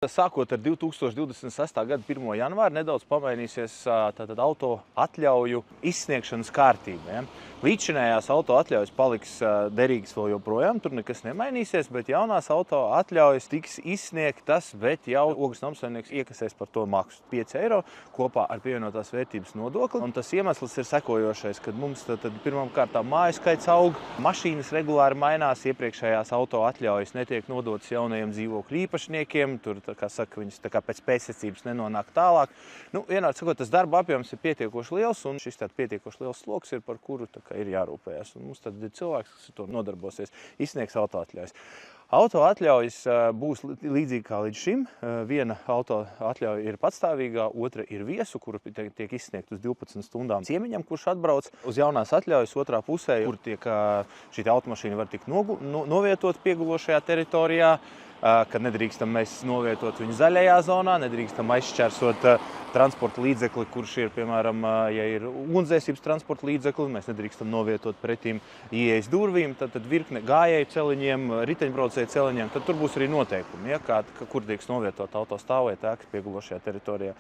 Sākot ar 2026. gada 1. janvāru nedaudz pamainīsies tātad auto atļauju izsniegšanas kārtība. Ja? Līdzinējās auto atļaujas paliks derīgas vēl joprojām, tur nekas nemainīsies, bet jaunās auto atļaujas tiks izsniegtas, bet jau ogles namsaimnieks iekasēs par to maksu 5 eiro kopā ar pievienotās vērtības nodokli. Un tas iemesls ir sekojošais, kad mums tad pirmām kārtām māju skaits aug, mašīnas regulāri mainās, iepriekšējās auto atļaujas netiek nodotas jaunajiem dzīvokļu īpašniekiem, tur kā saka, viņas pēc pēcsacības nenonāk tālāk. Vienādi sakot, tas darba apjoms ir pietiekoši liels, un šis pietiekoši liels sloks ir, par kuru ir jārūpējas. Un mums tad ir cilvēks, kas ar to nodarbosies, izsniegs auto atļaujas. Auto atļaujas būs līdzīgi kā līdz šim. Viena auto atļauja ir patstāvīgā, otra ir viesu, kura tiek izsniegta uz 12 stundām ciemiņam, kurš atbrauc. Uz jaunās atļaujas otrā pusē, kur šī automašīna var tikt novietot piegulošajā teritorijā, kad nedrīkstam mēs novietot viņu zaļajā zonā, nedrīkstam aizšķērsot transporta līdzekli, kurš ir, piemēram, ja ir ugunsdzēsības transporta līdzekli, mēs nedrīkstam novietot pretīm ieejas durvīm, tad virkne gājēju celiņiem, riteņbraucēju celiņiem, tad tur būs arī noteikumi, ja, kur tiks novietot auto stāvvieta ēkas piegulošajā teritorijā.